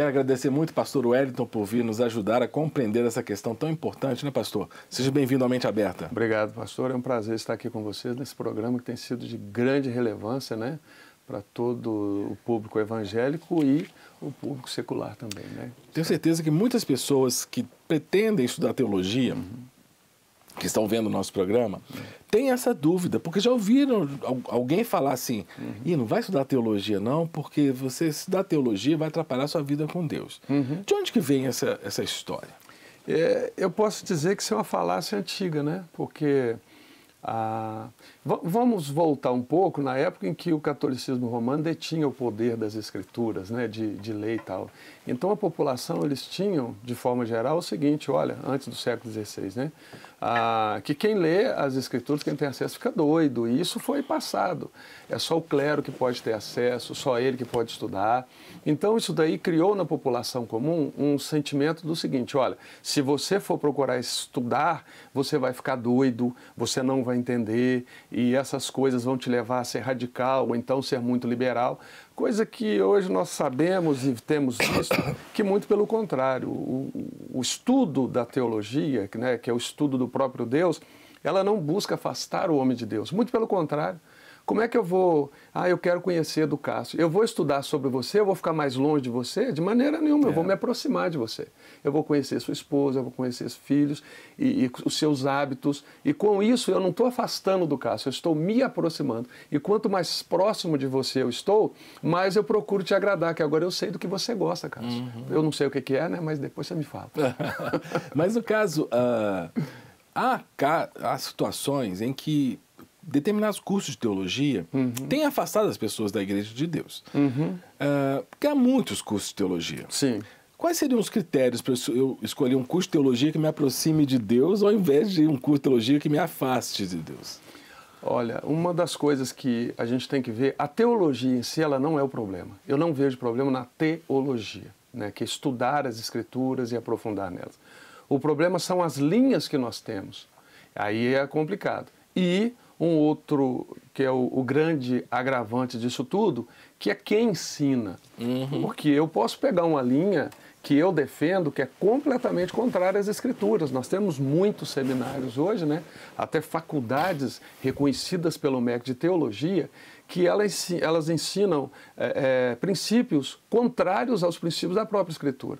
Quero agradecer muito, pastor Wellington, por vir nos ajudar a compreender essa questão tão importante, né, pastor? Seja bem-vindo ao Mente Aberta. Obrigado, pastor. É um prazer estar aqui com vocês nesse programa que tem sido de grande relevância, né, para todo o público evangélico e o público secular também, né? Tenho certeza que muitas pessoas que pretendem estudar teologia, que estão vendo o nosso programa, têm essa dúvida, porque já ouviram alguém falar assim, não vai estudar teologia não, porque você estudar teologia vai atrapalhar a sua vida com Deus. De onde que vem essa história? Eu posso dizer que isso é uma falácia antiga, né? Porque vamos voltar um pouco na época em que o catolicismo romano detinha o poder das escrituras, né? de lei e tal. Então a população, eles tinham, de forma geral, o seguinte, olha, antes do século XVI, né? Que quem lê as escrituras, quem tem acesso, fica doido, e isso foi passado. É só o clero que pode ter acesso, só ele que pode estudar. Então isso daí criou na população comum um sentimento do seguinte, olha, se você for procurar estudar, você vai ficar doido, você não vai entender, e essas coisas vão te levar a ser radical, ou então ser muito liberal, coisa que hoje nós sabemos e temos visto que muito pelo contrário, o estudo da teologia, né, que é o estudo do próprio Deus, ela não busca afastar o homem de Deus, muito pelo contrário. Como é que eu vou... eu quero conhecer do Cássio. Eu vou estudar sobre você, eu vou ficar mais longe de você? De maneira nenhuma, eu vou me aproximar de você. Eu vou conhecer sua esposa, eu vou conhecer os filhos e os seus hábitos. E com isso eu não estou afastando do Cássio, eu estou me aproximando. E quanto mais próximo de você eu estou, mais eu procuro te agradar, que agora eu sei do que você gosta, Cássio. Eu não sei o que é, né? Mas depois você me fala. Mas no caso, há situações em que determinados cursos de teologia têm afastado as pessoas da Igreja de Deus. Porque há muitos cursos de teologia. Sim. Quais seriam os critérios para eu escolher um curso de teologia que me aproxime de Deus ao invés de um curso de teologia que me afaste de Deus? Olha, uma das coisas que a gente tem que ver, a teologia em si, ela não é o problema. Eu não vejo problema na teologia, né, que é estudar as Escrituras e aprofundar nelas. O problema são as linhas que nós temos. Aí é complicado. E um outro, que é o grande agravante disso tudo, que é quem ensina. Porque eu posso pegar uma linha que eu defendo que é completamente contrária às Escrituras. Nós temos muitos seminários hoje, né? Até faculdades reconhecidas pelo MEC de teologia, que elas ensinam princípios contrários aos princípios da própria Escritura.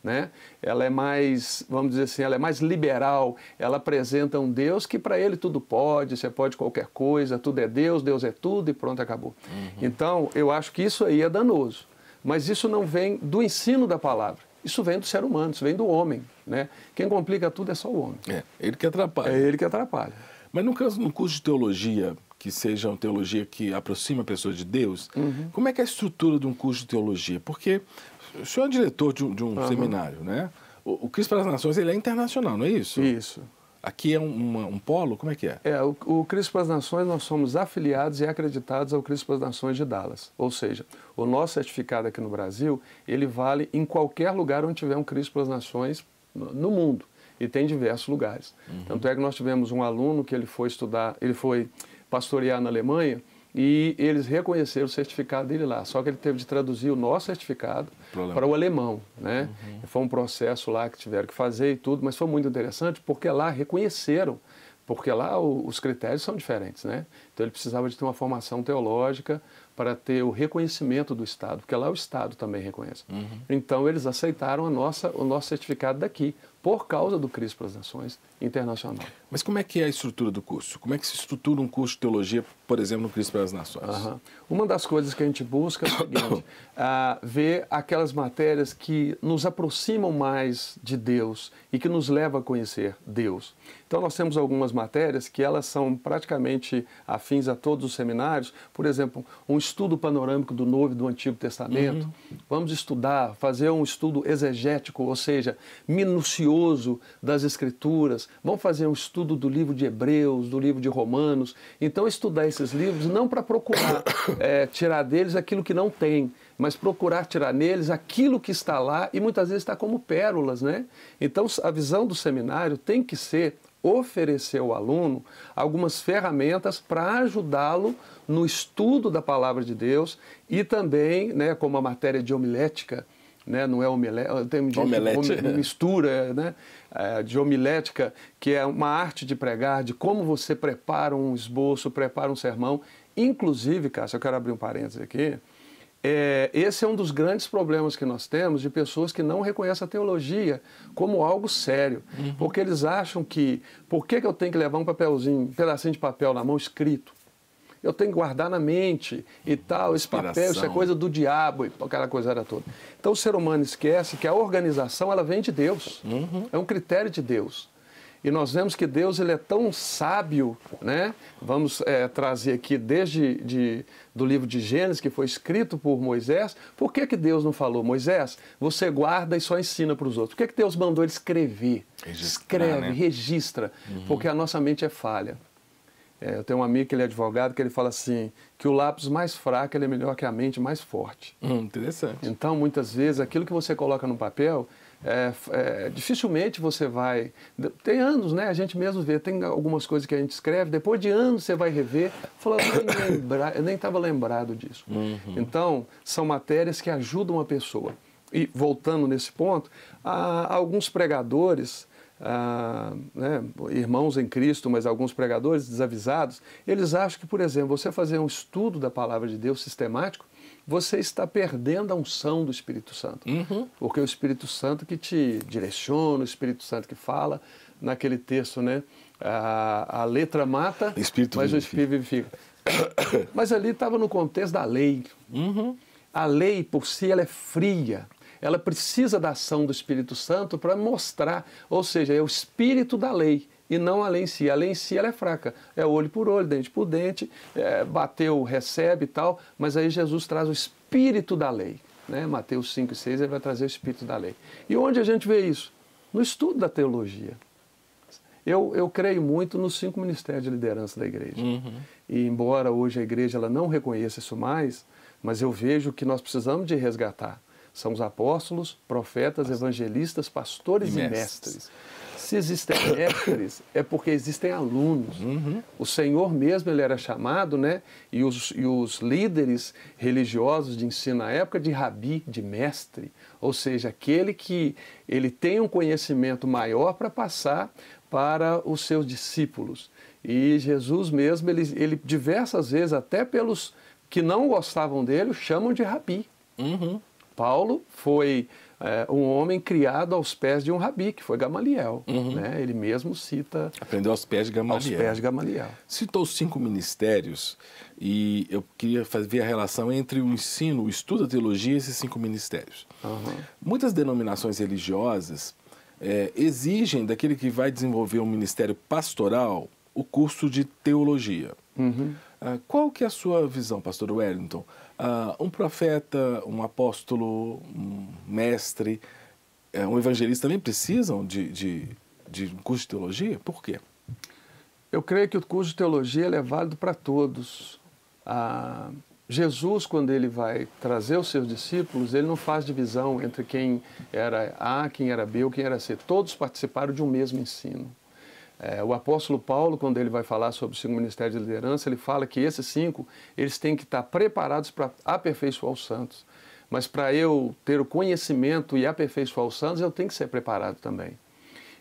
Né? Ela é mais, vamos dizer assim, ela é mais liberal, ela apresenta um Deus que para ele tudo pode, você pode qualquer coisa, tudo é Deus, Deus é tudo e pronto, acabou. Então, eu acho que isso aí é danoso, mas isso não vem do ensino da palavra, isso vem do ser humano, isso vem do homem, né? Quem complica tudo é só o homem. Ele que atrapalha. É ele que atrapalha. Mas no curso de teologia, que seja uma teologia que aproxima a pessoa de Deus, como é que é a estrutura de um curso de teologia? Porque o senhor é diretor de um seminário, né? O Cristo para as Nações, ele é internacional, não é isso? Isso. Aqui é um polo? Como é que é? O Cristo para as Nações, nós somos afiliados e acreditados ao Cristo para as Nações de Dallas. Ou seja, o nosso certificado aqui no Brasil, ele vale em qualquer lugar onde tiver um Cristo para as Nações no mundo. E tem diversos lugares. Tanto é que nós tivemos um aluno que ele foi pastorear na Alemanha, e eles reconheceram o certificado dele lá. Só que ele teve de traduzir o nosso certificado para o alemão, né? Foi um processo lá que tiveram que fazer e tudo, mas foi muito interessante porque lá reconheceram, porque lá os critérios são diferentes, né? Então ele precisava de ter uma formação teológica para ter o reconhecimento do Estado, porque lá o Estado também reconhece. Então eles aceitaram o nosso certificado daqui, por causa do Cristo para as Nações internacional. Mas como é que é a estrutura do curso? Como é que se estrutura um curso de teologia, por exemplo, no Cristo para as Nações? Uma das coisas que a gente busca é o seguinte, ver aquelas matérias que nos aproximam mais de Deus e que nos levam a conhecer Deus. Então nós temos algumas matérias que elas são praticamente afins a todos os seminários, por exemplo, um estudo panorâmico do Novo e do Antigo Testamento. Vamos estudar, fazer um estudo exegético, ou seja, minucioso das Escrituras. Vamos fazer um estudo do livro de Hebreus, do livro de Romanos. Então, estudar esses livros não para procurar tirar deles aquilo que não tem, mas procurar tirar neles aquilo que está lá e muitas vezes está como pérolas, né? Então, a visão do seminário tem que ser oferecer ao aluno algumas ferramentas para ajudá-lo no estudo da Palavra de Deus e também, né, como a matéria de homilética, né? Não é omelete, tem Omelete. mistura, né? De homilética, que é uma arte de pregar, de como você prepara um esboço, prepara um sermão. Inclusive, Cássio, eu quero abrir um parênteses aqui, esse é um dos grandes problemas que nós temos de pessoas que não reconhecem a teologia como algo sério. Porque eles acham que, por que eu tenho que levar um papelzinho, um pedacinho de papel na mão escrito? Eu tenho que guardar na mente e tal, esse papel, isso é coisa do diabo, e aquela coisa era toda. Então o ser humano esquece que a organização, ela vem de Deus, é um critério de Deus. E nós vemos que Deus, ele é tão sábio, né? Vamos trazer aqui desde do livro de Gênesis, que foi escrito por Moisés. Por que Deus não falou, Moisés, você guarda e só ensina para os outros? Por que Deus mandou ele escrever? Escreve, né? Registra, porque a nossa mente é falha. Eu tenho um amigo que ele é advogado, que ele fala assim, que o lápis mais fraco ele é melhor que a mente mais forte. Interessante. Então, muitas vezes, aquilo que você coloca no papel, dificilmente você vai... Tem anos, né? A gente mesmo vê, tem algumas coisas que a gente escreve, depois de anos você vai rever, fala, eu nem estava lembrado disso. Então, são matérias que ajudam a pessoa. E, voltando nesse ponto, alguns pregadores... né, irmãos em Cristo, mas alguns pregadores desavisados, eles acham que, por exemplo, você fazer um estudo da palavra de Deus sistemático, você está perdendo a unção do Espírito Santo. Porque é o Espírito Santo que te direciona, o Espírito Santo que fala. Naquele texto, né, a letra mata, mas o Espírito vivifica. Mas ali estava no contexto da lei. A lei, por si, ela é fria. Ela precisa da ação do Espírito Santo para mostrar, ou seja, é o espírito da lei e não a lei em si. A lei em si ela é fraca, é olho por olho, dente por dente, bateu, recebe e tal, mas aí Jesus traz o espírito da lei. Né? Mateus 5 e 6 ele vai trazer o espírito da lei. E onde a gente vê isso? No estudo da teologia. Eu creio muito nos 5 ministérios de liderança da igreja. E embora hoje a igreja ela não reconheça isso mais, mas eu vejo que nós precisamos de resgatar. São os apóstolos, profetas, evangelistas, pastores e mestres. Se existem mestres, é porque existem alunos. O Senhor mesmo ele era chamado, né? E os líderes religiosos de ensino na época de rabi, de mestre. Ou seja, aquele que ele tem um conhecimento maior para passar para os seus discípulos. E Jesus mesmo, ele diversas vezes, até pelos que não gostavam dele, o chamam de rabi. Paulo foi um homem criado aos pés de um rabi, que foi Gamaliel. Né? Ele mesmo cita... Aprendeu aos pés de Gamaliel. Aos pés de Gamaliel. Citou os 5 ministérios e eu queria ver a relação entre o ensino, o estudo da teologia e esses 5 ministérios. Muitas denominações religiosas exigem daquele que vai desenvolver um ministério pastoral o curso de teologia. Qual que é a sua visão, pastor Wellington? Um profeta, um apóstolo, um mestre, um evangelista também precisam de um curso de teologia? Por quê? Eu creio que o curso de teologia é válido para todos. Jesus, quando ele vai trazer os seus discípulos, ele não faz divisão entre quem era A, quem era B ou quem era C. Todos participaram de um mesmo ensino. O apóstolo Paulo, quando ele vai falar sobre os 5 ministérios de liderança, ele fala que esses 5, eles têm que estar preparados para aperfeiçoar os santos. Mas para eu ter o conhecimento e aperfeiçoar os santos, eu tenho que ser preparado também.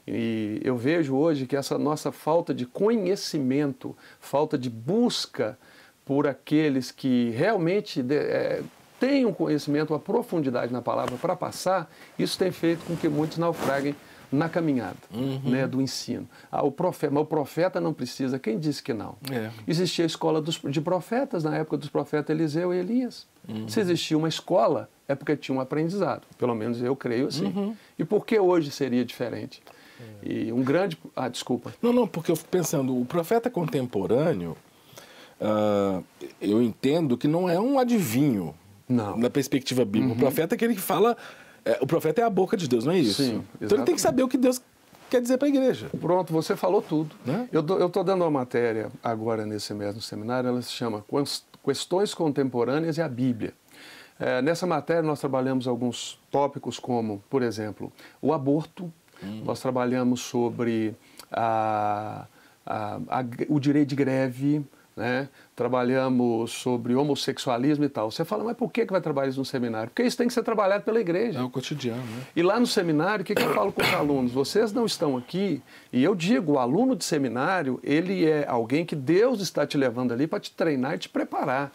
E eu vejo hoje que essa nossa falta de conhecimento, falta de busca por aqueles que realmente têm um conhecimento, uma profundidade na palavra para passar, isso tem feito com que muitos naufraguem na caminhada, né, do ensino. Mas o profeta não precisa. Quem disse que não? Existia a escola de profetas na época dos profetas Eliseu e Elias. Se existia uma escola, é porque tinha um aprendizado. Pelo menos eu creio assim. E por que hoje seria diferente? E um grande... desculpa. Não, porque eu fico pensando, o profeta contemporâneo, eu entendo que não é um adivinho, na perspectiva bíblica. O profeta é aquele que fala... o profeta é a boca de Deus, não é isso? Sim, então ele tem que saber o que Deus quer dizer para a igreja. Pronto, você falou tudo. Né? Eu estou dando uma matéria agora nesse mês no seminário, ela se chama Questões Contemporâneas e a Bíblia. Nessa matéria nós trabalhamos alguns tópicos como, por exemplo, o aborto. Nós trabalhamos sobre o direito de greve, né? Trabalhamos sobre homossexualismo e tal. Você fala, mas por que vai trabalhar isso no seminário? Porque isso tem que ser trabalhado pela igreja. É o cotidiano, né? E lá no seminário, o que eu falo com os alunos? Vocês não estão aqui, e eu digo, o aluno de seminário, ele é alguém que Deus está te levando ali para te treinar e te preparar,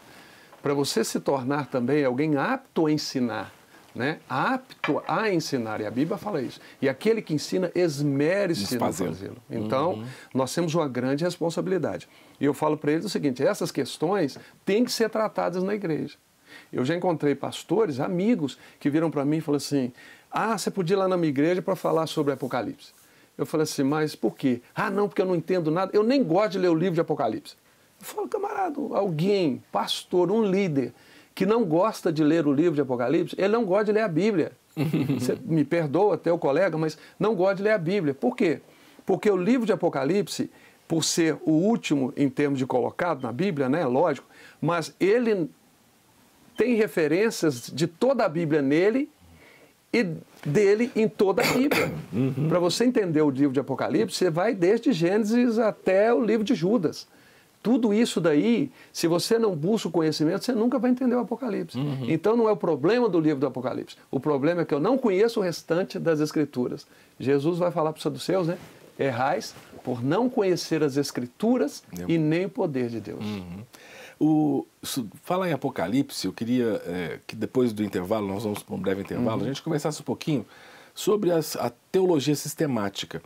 para você se tornar também alguém apto a ensinar. Né? Apto a ensinar, e a Bíblia fala isso. E aquele que ensina, esmere-se no fazê-lo. Então, nós temos uma grande responsabilidade. E eu falo para eles o seguinte, essas questões têm que ser tratadas na igreja. Eu já encontrei pastores, amigos, que viram para mim e falaram assim, você podia ir lá na minha igreja para falar sobre Apocalipse. Eu falei assim, mas por quê? Não, porque eu não entendo nada, eu nem gosto de ler o livro de Apocalipse. Eu falo, camarada, alguém, pastor, um líder, que não gosta de ler o livro de Apocalipse, ele não gosta de ler a Bíblia. Você me perdoa até o colega, mas não gosta de ler a Bíblia. Por quê? Porque o livro de Apocalipse, por ser o último em termos de colocado na Bíblia, né, lógico, mas ele tem referências de toda a Bíblia nele e dele em toda a Bíblia. Para você entender o livro de Apocalipse, você vai desde Gênesis até o livro de Judas. Tudo isso daí, se você não busca o conhecimento, você nunca vai entender o Apocalipse. Então não é o problema do livro do Apocalipse. O problema é que eu não conheço o restante das Escrituras. Jesus vai falar para os saduceus, né? Errais por não conhecer as Escrituras e nem o poder de Deus. Falar em Apocalipse, eu queria que depois do intervalo, nós vamos para um breve intervalo, a gente conversasse um pouquinho sobre a teologia sistemática.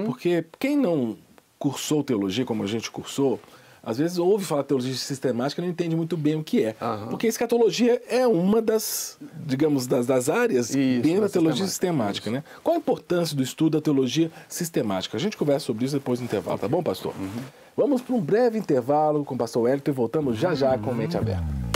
Porque quem não cursou teologia como a gente cursou, às vezes ouve falar teologia sistemática e não entende muito bem o que é. Porque a escatologia é uma das, digamos, das áreas dentro da teologia sistemática. Né? Qual a importância do estudo da teologia sistemática? A gente conversa sobre isso depois do intervalo, tá bom, pastor? Vamos para um breve intervalo com o pastor Wellington e voltamos já com Mente Aberta.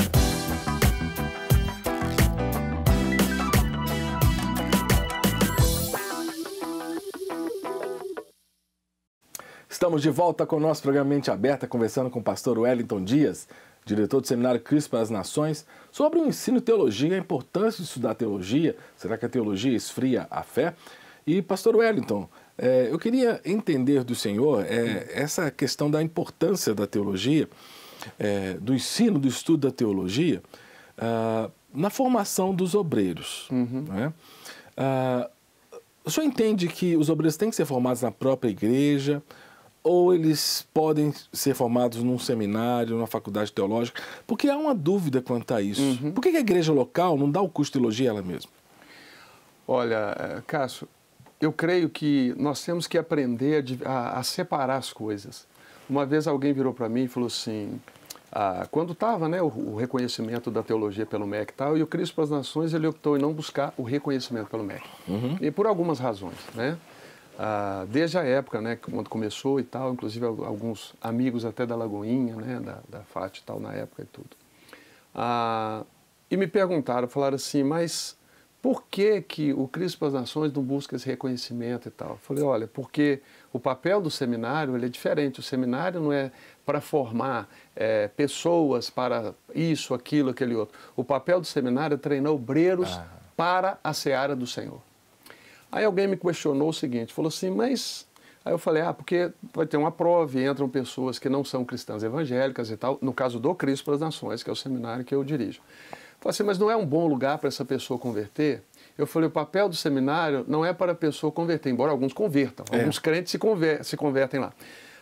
Estamos de volta com o nosso programa Mente Aberta, conversando com o pastor Wellington Dias, diretor do Seminário Cristo para as Nações, sobre o ensino de teologia, a importância de estudar teologia. Será que a teologia esfria a fé? E, pastor Wellington, eu queria entender do senhor essa questão da importância da teologia, do ensino, do estudo da teologia, na formação dos obreiros. Né? O senhor entende que os obreiros têm que ser formados na própria igreja, ou eles podem ser formados num seminário, numa faculdade teológica? Porque há uma dúvida quanto a isso. Por que a igreja local não dá o curso de teologia ela mesma? Olha, Cássio, eu creio que nós temos que aprender a separar as coisas. Uma vez alguém virou para mim e falou assim, quando estava, né, o reconhecimento da teologia pelo MEC e tal, e o Cristo para as Nações ele optou em não buscar o reconhecimento pelo MEC. E por algumas razões, né? Desde a época, né, quando começou e tal, inclusive alguns amigos até da Lagoinha, né, da FAT e tal, na época e tudo. E me perguntaram, falaram assim, mas por que o Cristo para as Nações não busca esse reconhecimento e tal? Eu falei, olha, porque o papel do seminário ele é diferente. O seminário não é para formar pessoas para isso, aquilo, aquele outro. O papel do seminário é treinar obreiros para a seara do Senhor. Aí alguém me questionou o seguinte, falou assim, mas... Aí eu falei, porque vai ter uma prova e entram pessoas que não são cristãs evangélicas e tal, no caso do Cristo para as Nações, que é o seminário que eu dirijo. Falei assim, mas não é um bom lugar para essa pessoa converter? Eu falei, o papel do seminário não é para a pessoa converter, embora alguns convertam, alguns crentes se convertem lá.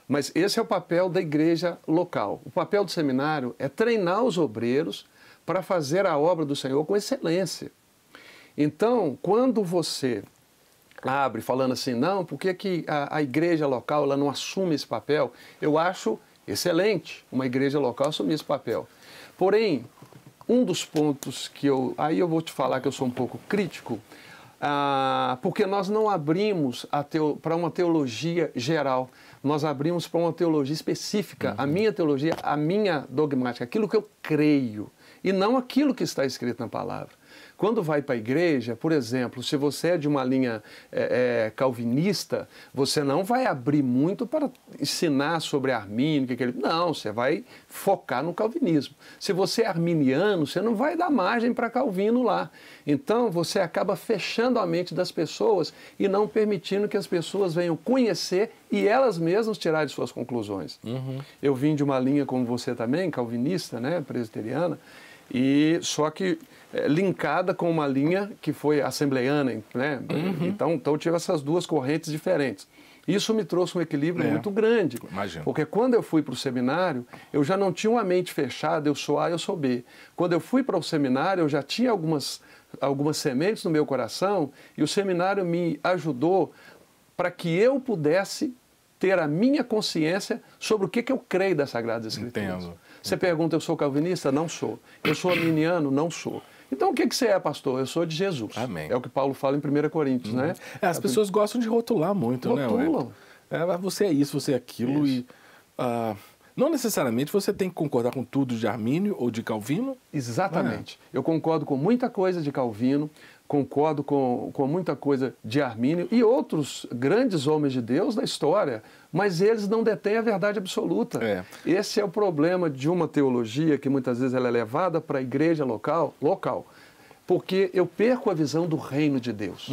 Mas esse é o papel da igreja local. O papel do seminário é treinar os obreiros para fazer a obra do Senhor com excelência. Então, quando você abre falando assim, não, por que a igreja local ela não assume esse papel? Eu acho excelente uma igreja local assumir esse papel. Porém, um dos pontos que aí eu vou te falar que eu sou um pouco crítico, porque nós não abrimos para uma teologia geral, nós abrimos para uma teologia específica, a minha teologia, a minha dogmática, aquilo que eu creio, e não aquilo que está escrito na palavra. Quando vai para a igreja, por exemplo, se você é de uma linha calvinista, você não vai abrir muito para ensinar sobre Armínio, não, você vai focar no calvinismo. Se você é arminiano, você não vai dar margem para Calvino lá. Então, você acaba fechando a mente das pessoas e não permitindo que as pessoas venham conhecer e elas mesmas tirarem suas conclusões. Eu vim de uma linha, como você também, calvinista, né, presbiteriana, e só que linkada com uma linha que foi assembleiana, né? Então eu tive essas duas correntes diferentes. Isso me trouxe um equilíbrio muito grande. Imagino. Porque quando eu fui para o seminário, eu já não tinha uma mente fechada, eu sou A, eu sou B. Quando eu fui para o seminário, eu já tinha algumas sementes no meu coração e o seminário me ajudou para que eu pudesse ter a minha consciência sobre o que eu creio das Sagradas Escrituras. Entendo. Você pergunta, eu sou calvinista? Não sou. Eu sou arminiano? Não sou. Então, o que você é, pastor? Eu sou de Jesus. Amém. É o que Paulo fala em 1 Coríntios, né? As pessoas gostam de rotular muito, né? Rotulam. Você é isso, você é aquilo. E não necessariamente você tem que concordar com tudo de Armínio ou de Calvino. Exatamente. Eu concordo com muita coisa de Calvino, concordo com muita coisa de Armínio e outros grandes homens de Deus da história, mas eles não detêm a verdade absoluta. Esse é o problema de uma teologia que muitas vezes ela é levada para a igreja local, porque eu perco a visão do reino de Deus.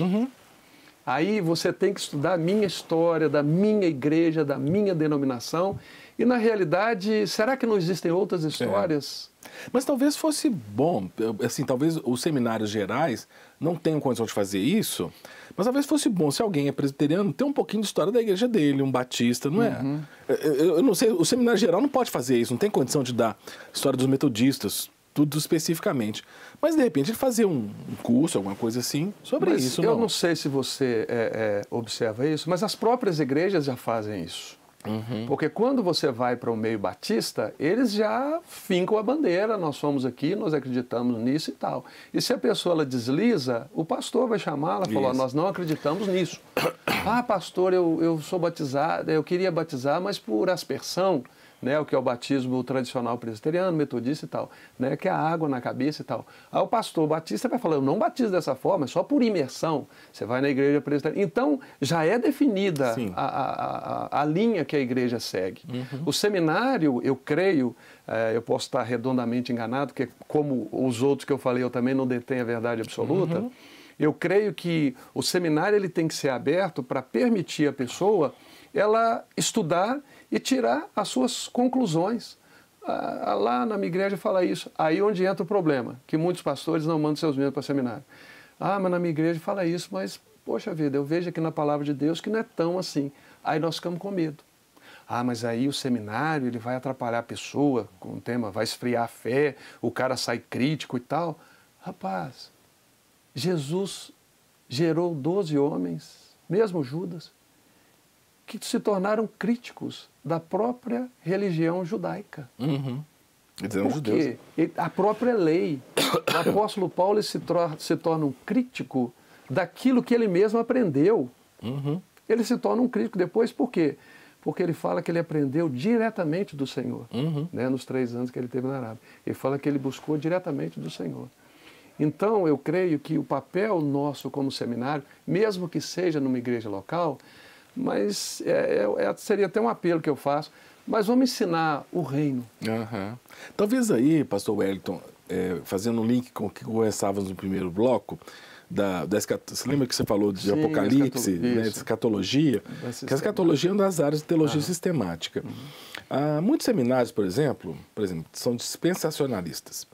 Aí você tem que estudar a minha história, da minha igreja, da minha denominação, e na realidade, será que não existem outras histórias? Mas talvez fosse bom, assim, talvez os seminários gerais não tenham condição de fazer isso, mas talvez fosse bom se alguém é presbiteriano ter um pouquinho de história da igreja dele, um batista, não é? Eu não sei, o seminário geral não pode fazer isso, não tem condição de dar história dos metodistas, tudo especificamente. Mas, de repente, ele fazer um curso, alguma coisa assim, sobre isso. Eu não sei se você observa isso, mas as próprias igrejas já fazem isso. Porque quando você vai para o meio batista, eles já fincam a bandeira, nós fomos aqui, nós acreditamos nisso e tal. E se a pessoa ela desliza, o pastor vai chamá-la e falar, nós não acreditamos nisso. Pastor, eu sou batizado, eu queria batizar, mas por aspersão, né, o que é o batismo tradicional presbiteriano, metodista e tal, né, que é a água na cabeça e tal. Aí o pastor batista vai falar, eu não batizo dessa forma, é só por imersão. Você vai na igreja presbiteriana. Então, já é definida a linha que a igreja segue. O seminário, eu creio, eu posso estar redondamente enganado, porque como os outros que eu falei, eu também não detenho a verdade absoluta. Eu creio que o seminário ele tem que ser aberto para permitir a pessoa ela estudar e tirar as suas conclusões. Lá na minha igreja fala isso. Aí onde entra o problema, que muitos pastores não mandam seus membros para seminário. Mas na minha igreja fala isso, mas, poxa vida, eu vejo aqui na palavra de Deus que não é tão assim. Aí nós ficamos com medo. Mas aí o seminário ele vai atrapalhar a pessoa com o tema, vai esfriar a fé, o cara sai crítico e tal. Rapaz, Jesus gerou 12 homens, mesmo Judas, que se tornaram críticos da própria religião judaica. Porque a própria lei, o apóstolo Paulo se torna um crítico daquilo que ele mesmo aprendeu. Ele se torna um crítico depois, por quê? Porque ele fala que ele aprendeu diretamente do Senhor, né, nos 3 anos que ele teve na Arábia. Ele fala que ele buscou diretamente do Senhor. Então, eu creio que o papel nosso como seminário, mesmo que seja numa igreja local, mas seria até um apelo que eu faço, mas vamos ensinar o reino. Talvez aí, pastor Wellington, fazendo um link com o que conversávamos no primeiro bloco, você lembra que você falou de Apocalipse, de escatologia? Que a escatologia é uma das áreas de teologia sistemática. Muitos seminários, por exemplo, são dispensacionalistas.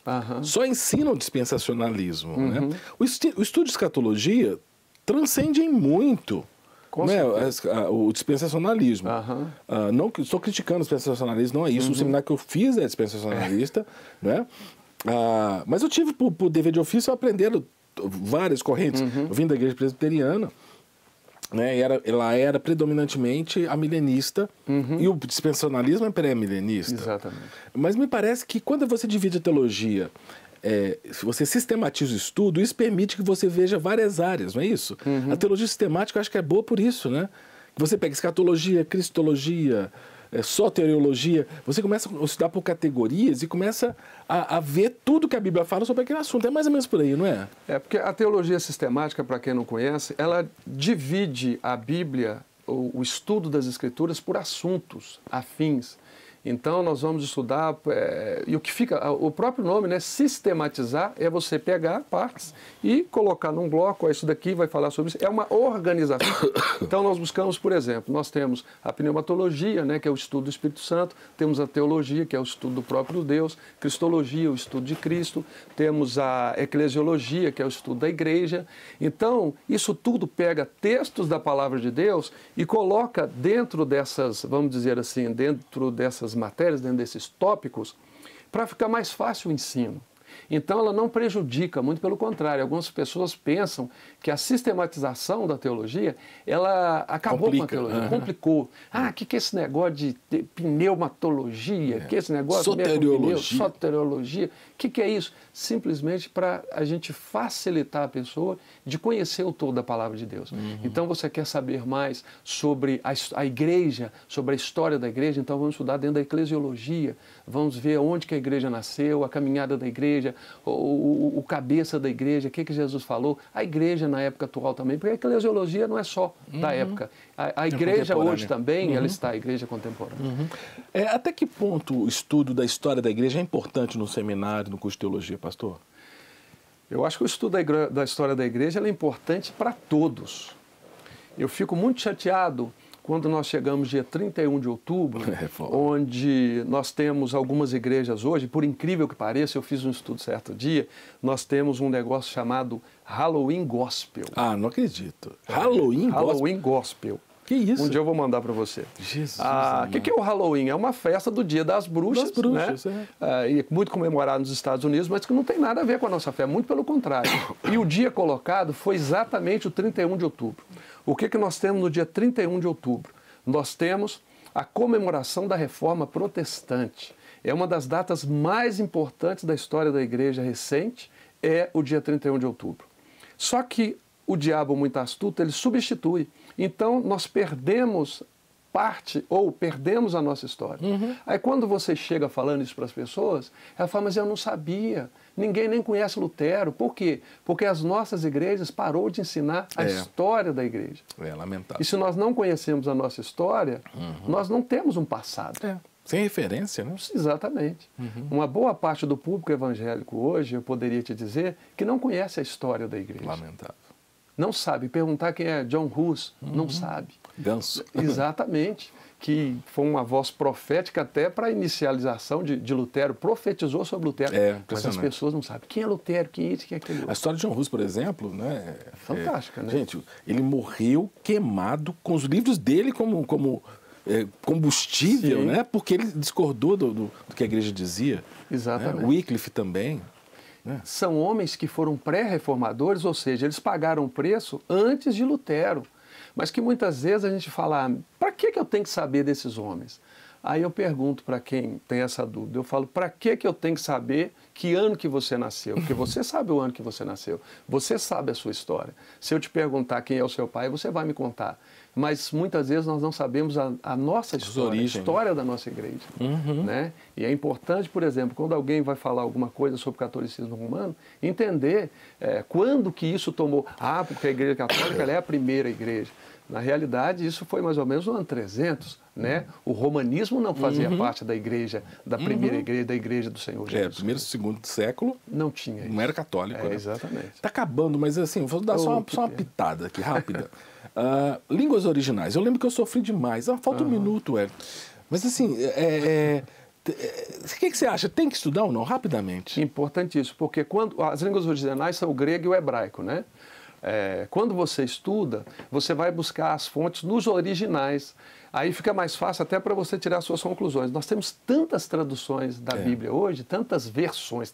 Só ensinam dispensacionalismo. Né? O estudo de escatologia transcende em muito o dispensacionalismo. Não estou criticando o dispensacionalismo, não é isso. O seminário que eu fiz é dispensacionalista. Né? Mas eu tive, por dever de ofício, aprender várias correntes. Eu vim da igreja presbiteriana, né? Ela era predominantemente amilenista, e o dispensacionalismo é pré-milenista. Exatamente. Mas me parece que quando você divide a teologia, se você sistematiza o estudo, isso permite que você veja várias áreas, não é isso? A teologia sistemática eu acho que é boa por isso, né? Que você pega escatologia, cristologia, soteriologia. Você começa a estudar por categorias e começa a ver tudo que a Bíblia fala sobre aquele assunto. É mais ou menos por aí, não é? É porque a teologia sistemática, para quem não conhece, ela divide a Bíblia, o estudo das Escrituras, por assuntos afins. Então, nós vamos estudar, e o que fica, o próprio nome, né, sistematizar, é você pegar partes e colocar num bloco, isso daqui vai falar sobre isso, é uma organização. Então, nós buscamos, por exemplo, nós temos a pneumatologia, né, que é o estudo do Espírito Santo, temos a teologia, que é o estudo do próprio Deus, cristologia, o estudo de Cristo, temos a eclesiologia, que é o estudo da igreja. Então, isso tudo pega textos da palavra de Deus e coloca dentro dessas, vamos dizer assim, dentro dessas matérias, dentro desses tópicos, para ficar mais fácil o ensino. Então, ela não prejudica, muito pelo contrário. Algumas pessoas pensam que a sistematização da teologia, ela acabou com a teologia, complicou. Ah, o que é esse negócio de pneumatologia? Que é esse negócio soteriologia? O que é isso? Simplesmente para a gente facilitar a pessoa de conhecer o todo da palavra de Deus. Então, você quer saber mais sobre a igreja, sobre a história da igreja, então vamos estudar dentro da eclesiologia, vamos ver onde que a igreja nasceu, a caminhada da igreja, o cabeça da igreja, o que Jesus falou, a igreja na época atual também, porque a eclesiologia não é só da época. A igreja hoje também, ela está, a igreja contemporânea. Até que ponto o estudo da história da igreja é importante no seminário, no curso de teologia, pastor? Eu acho que o estudo da história da igreja é importante para todos. Eu fico muito chateado quando nós chegamos dia 31 de outubro, onde nós temos algumas igrejas hoje, por incrível que pareça, eu fiz um estudo certo dia, nós temos um negócio chamado Halloween Gospel. Ah, não acredito. Halloween Gospel. Que isso? Um dia eu vou mandar para você. Jesus. O que é o Halloween? É uma festa do Dia das Bruxas, né? E muito comemorado nos Estados Unidos, mas que não tem nada a ver com a nossa fé, muito pelo contrário. E o dia colocado foi exatamente o 31 de outubro. O que nós temos no dia 31 de outubro? Nós temos a comemoração da Reforma Protestante. É uma das datas mais importantes da história da igreja recente, é o dia 31 de outubro. Só que o diabo, muito astuto, ele substitui. Então, nós perdemos parte, ou perdemos a nossa história. Aí, quando você chega falando isso para as pessoas, ela fala, mas eu não sabia. Ninguém nem conhece Lutero. Por quê? Porque as nossas igrejas parou de ensinar a história da igreja. É lamentável. E se nós não conhecemos a nossa história, nós não temos um passado. Sem referência, né? Exatamente. Uma boa parte do público evangélico hoje, eu poderia te dizer, que não conhece a história da igreja. Lamentável. Não sabe. Perguntar quem é John Hus, não sabe. Ganso. Exatamente. Que foi uma voz profética até para a inicialização de Lutero, profetizou sobre Lutero. Mas as pessoas não sabem quem é Lutero, quem é isso, quem é aquele outro. A história de John Hus, por exemplo, né, fantástica, né? Gente, ele morreu queimado com os livros dele como combustível, né? Porque ele discordou do que a igreja dizia. Exatamente. Né? Wycliffe também. Né? São homens que foram pré-reformadores, ou seja, eles pagaram o preço antes de Lutero. Mas que muitas vezes a gente fala, para que eu tenho que saber desses homens? Aí eu pergunto para quem tem essa dúvida, eu falo, para que eu tenho que saber que ano que você nasceu? Porque você sabe o ano que você nasceu, você sabe a sua história. Se eu te perguntar quem é o seu pai, você vai me contar. Mas muitas vezes nós não sabemos a nossa história, a história da nossa igreja. Né? E é importante, por exemplo, quando alguém vai falar alguma coisa sobre o catolicismo romano, entender quando que isso tomou. Porque a igreja católica ela é a primeira igreja. Na realidade, isso foi mais ou menos no ano 300. Né? O romanismo não fazia parte da igreja, da primeira igreja, da igreja do Senhor Jesus. Primeiro e segundo século não tinha isso. Não era católico. Né? Exatamente. Está acabando, mas assim, vou dar só uma pitada aqui, rápida. Línguas originais. Eu lembro que eu sofri demais. Falta um minuto, Mas assim, o que você acha? Tem que estudar ou não? Rapidamente. Importantíssimo, porque quando as línguas originais são o grego e o hebraico, né? Quando você estuda, você vai buscar as fontes nos originais. Aí fica mais fácil até para você tirar suas conclusões. Nós temos tantas traduções da Bíblia hoje, tantas versões,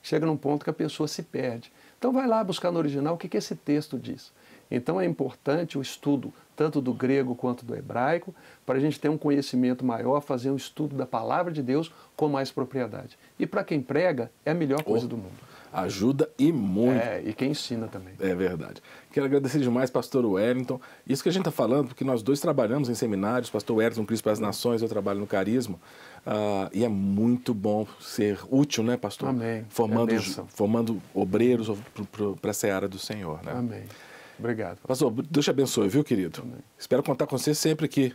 chega num ponto que a pessoa se perde. Então vai lá buscar no original o que esse texto diz. Então é importante o estudo tanto do grego quanto do hebraico, para a gente ter um conhecimento maior, fazer um estudo da palavra de Deus com mais propriedade. E para quem prega, é a melhor coisa do mundo. Ajuda e muito. E quem ensina também. É verdade. Quero agradecer demais, pastor Wellington. Isso que a gente está falando, porque nós dois trabalhamos em seminários, pastor Wellington, Cristo para as Nações, eu trabalho no Carisma, e é muito bom ser útil, né, pastor? Amém. Formando obreiros para a seara do Senhor, né? Amém. Obrigado. Pastor, Deus te abençoe, viu, querido? Amém. Espero contar com você sempre aqui.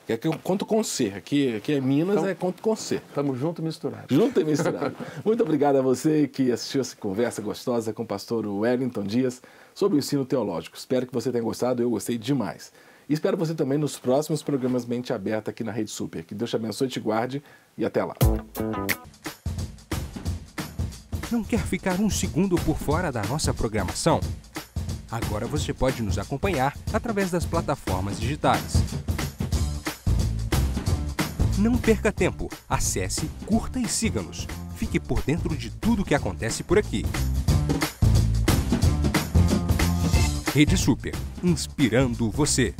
Aqui eu conto com você. Aqui é Minas, então, conto com você. Estamos juntos e misturados. Junto e misturado. Muito obrigado a você que assistiu essa conversa gostosa com o pastor Wellington Dias sobre o ensino teológico. Espero que você tenha gostado, eu gostei demais. E espero você também nos próximos programas Mente Aberta aqui na Rede Super. Que Deus te abençoe, te guarde e até lá. Não quer ficar um segundo por fora da nossa programação? Agora você pode nos acompanhar através das plataformas digitais. Não perca tempo. Acesse, curta e siga-nos. Fique por dentro de tudo o que acontece por aqui. Rede Super, inspirando você.